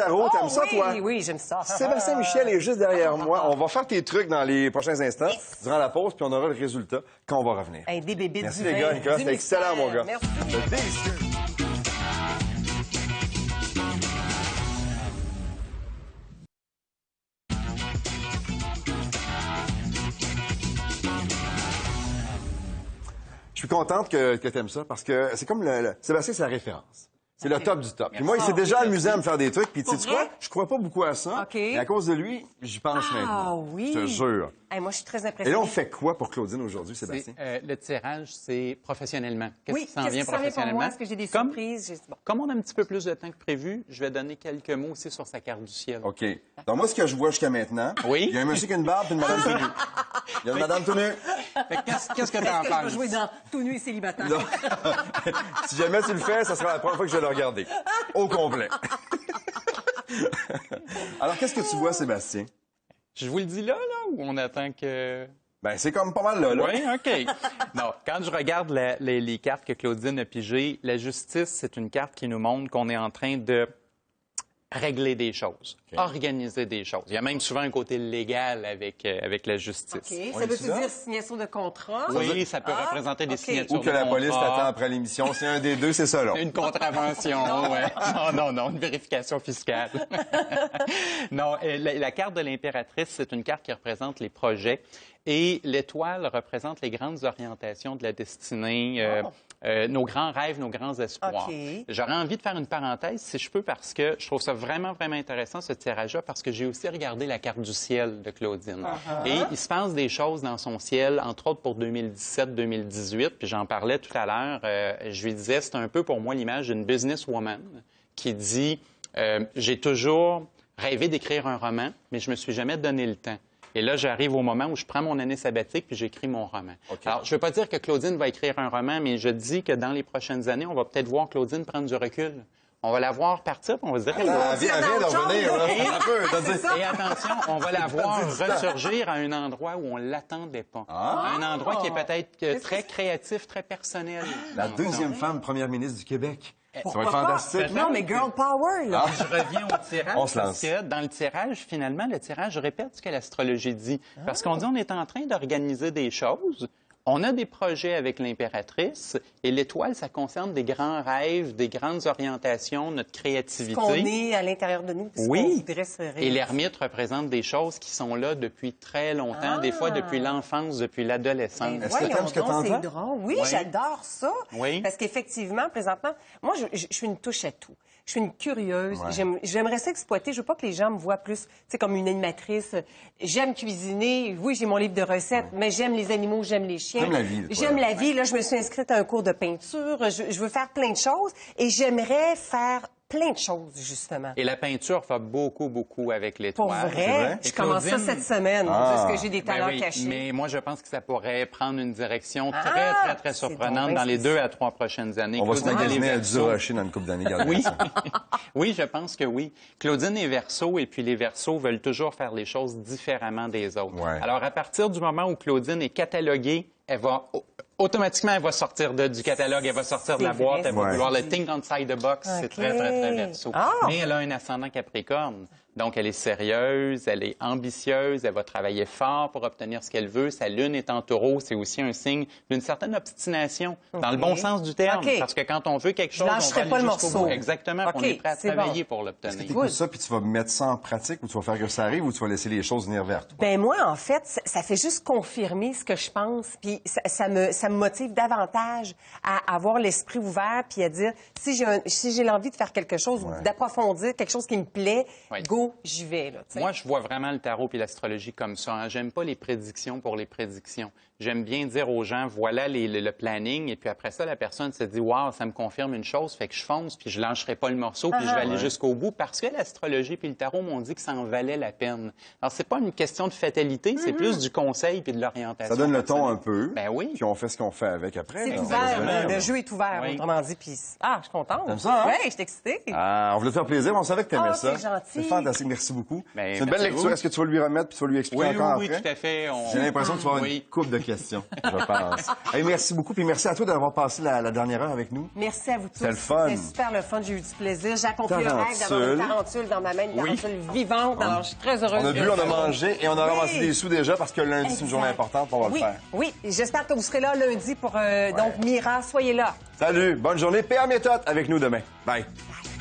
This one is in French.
Tarot, t'aimes ça, toi? Oui, oui, j'aime ça. Sébastien Michel est juste derrière moi. On va faire tes trucs dans les prochains instants, durant la pause, puis on aura le résultat quand on va revenir. Hey, des bébés Merci du les vin, gars, Nicolas, du c'était excellent, mon gars. Merci. C'est délicieux. Je suis contente que tu aimes ça parce que c'est comme Sébastien, c'est la référence. C'est le top du top. Puis moi, il s'est déjà amusé à me faire des trucs. Puis tu sais quoi? Je crois pas beaucoup à ça. OK. Mais à cause de lui, j'y pense maintenant. Ah oui. Je te jure. Hey, moi, je suis très Et impressionnée. là, on fait quoi pour Claudine aujourd'hui, Sébastien? Le tirage, c'est professionnellement. Oui, Qu'est-ce qui s'en vient qu'est-ce qui s'en vient pour professionnellement? moi? Est-ce que j'ai des surprises? Bon. Comme on a un petit peu plus de temps que prévu, je vais donner quelques mots aussi sur sa carte du ciel. OK. Donc, moi, ce que je vois jusqu'à maintenant, Oui. il y a un monsieur qui a une barbe et une madame tout nue. Il y a une madame tout nue. Fait que qu'est-ce que tu en Est-ce que je vais penses? jouer dans Tout nu et célibataire? Non. Si jamais tu le fais, ça sera la première fois que je vais le regarder. Au complet. Alors, qu'est-ce que tu vois, Sébastien? Je vous le dis là, ou on attend que... Ben, c'est comme pas mal là. Oui, OK. Non, quand je regarde les cartes que Claudine a pigées, la justice, c'est une carte qui nous montre qu'on est en train de régler des choses, organiser des choses. Il y a même souvent un côté légal avec la justice. OK. Ça veut-tu dire signature de contrat? Oui, ça peut représenter des signatures Ou que la de police contrat. t'attend après l'émission. C'est un des deux, c'est ça, là. Une contravention, ouais. Non, une vérification fiscale. Non, la carte de l'impératrice, c'est une carte qui représente les projets et l'étoile représente les grandes orientations de la destinée, nos grands rêves, nos grands espoirs. OK. J'aurais envie de faire une parenthèse, si je peux, parce que je trouve ça vraiment, vraiment intéressant, ce tirage-là, parce que j'ai aussi regardé la carte du ciel de Claudine. Et il se passe des choses dans son ciel, entre autres pour 2017-2018, puis j'en parlais tout à l'heure. Je lui disais, c'est un peu pour moi l'image d'une businesswoman qui dit j'ai toujours rêvé d'écrire un roman, mais je me suis jamais donné le temps. Et là, j'arrive au moment où je prends mon année sabbatique puis j'écris mon roman. OK. Alors, je ne veux pas dire que Claudine va écrire un roman, mais je dis que dans les prochaines années, on va peut-être voir Claudine prendre du recul. On va la voir partir, puis on va se dire... Elle vient de revenir, là. Un peu. Et attention, on va la voir ressurgir à un endroit où on ne l'attendait pas. Un endroit qui est peut-être très créatif, très personnel. La deuxième femme première ministre du Québec. Ça va Pourquoi être pas? fantastique. Non, mais girl power, là. Je reviens au tirage. On se lance. Parce que dans le tirage, finalement, le tirage répète ce que l'astrologie dit. Parce qu'on dit on est en train d'organiser des choses. On a des projets avec l'impératrice et l'étoile, ça concerne des grands rêves, des grandes orientations, notre créativité. Qu'on est à l'intérieur de nous, puis ce qu'on voudrait se réaliser. Et l'ermite représente des choses qui sont là depuis très longtemps, des fois depuis l'enfance, depuis l'adolescence. Est-ce que t'aimes ce que t'entends? C'est drôle. Oui, j'adore ça. Oui. Parce qu'effectivement, présentement, moi, je suis une touche à tout. Je suis une curieuse. Ouais. J'aimerais ça exploiter. Je veux pas que les gens me voient plus, tu sais, comme une animatrice. J'aime cuisiner. Oui, j'ai mon livre de recettes, mais j'aime les animaux, j'aime les chiens. J'aime la vie, toi. J'aime la vie. Là, je me suis inscrite à un cours de peinture. Je veux faire plein de choses et j'aimerais faire plein de choses, justement. Et la peinture va beaucoup, beaucoup avec l'étoile. Pour vrai? vrai, Et je commence ça Claudine- cette semaine, parce que j'ai des Ben talents oui, cachés. mais moi, je pense que ça pourrait prendre une direction très, très, très c'est surprenante donc dans bien les 2 à 3 prochaines années. On va se Claudine, elle est magasiner à Verseau. du rocher dans une couple d'années. Gardez Oui. ça. Oui, je pense que oui. Claudine est Verseau et puis les Verseaux veulent toujours faire les choses différemment des autres. Ouais. Alors, à partir du moment où Claudine est cataloguée, elle va automatiquement, elle va sortir du catalogue, elle va sortir de la C'est boîte, vrai, elle va c'est vouloir vrai. le think outside the box. C'est OK. très, très, très Verseau. Ah! Mais elle a un ascendant Capricorne. Donc, elle est sérieuse, elle est ambitieuse, elle va travailler fort pour obtenir ce qu'elle veut. Sa lune est en taureau, c'est aussi un signe d'une certaine obstination, dans le bon sens du terme. OK. Parce que quand on veut quelque chose, on lâcherai va pas aller le jusqu'au morceau. bout. Exactement, OK, on est prêt à c'est travailler bon. pour l'obtenir. T'écoutes ça, puis tu vas mettre ça en pratique ou tu vas faire que ça arrive ou tu vas laisser les choses venir vers toi? Ben moi, en fait, ça fait juste confirmer ce que je pense, puis ça me motive davantage à avoir l'esprit ouvert, puis à dire, si j'ai l'envie de faire quelque chose, ou d'approfondir quelque chose qui me plaît, Ouais. go, j'y vais. Là, tu sais. Moi, je vois vraiment le tarot et l'astrologie comme ça. Hein. J'aime pas les prédictions pour les prédictions. J'aime bien dire aux gens, voilà le planning, et puis après ça, la personne se dit, waouh, ça me confirme une chose, fait que je fonce, puis je lâcherai pas le morceau, puis je vais aller jusqu'au bout, parce que l'astrologie puis le tarot m'ont dit que ça en valait la peine. Alors, c'est pas une question de fatalité, c'est plus du conseil puis de l'orientation. Ça donne le ton un personnelle. peu. Ben oui. Puis on fait ce qu'on fait avec après. C'est là. ouvert, le jeu est ouvert, Oui. autrement dit. Puis, je suis contente. T'aimes ça, hein? Oui, je suis excitée. On voulait te faire plaisir, on savait que t'aimais Ah, ça. c'est gentil. C'est fantastique, merci beaucoup. Ben, C'est une belle merci à lecture. vous. Est-ce que tu vas lui remettre puis tu vas lui expliquer Oui, encore oui, après? tout à fait. J'ai l'impression que tu vas avoir une couple de questions, je pense. Hey, merci beaucoup, puis merci à toi d'avoir passé la dernière heure avec nous. Merci à vous tous. C'est le fun. C'était super le fun. J'ai eu du plaisir. J'ai accompli le rêve d'avoir une tarentule dans ma main, une tarentule vivante. Alors, je suis très heureuse. On a bu, on a mangé et on a ramassé Oui. des sous déjà parce que lundi, c'est une journée importante, on va le faire. Oui, j'espère que vous serez là lundi pour donc Mira, soyez là. Salut, bonne journée. PA Méthode avec nous demain. Bye. Bye.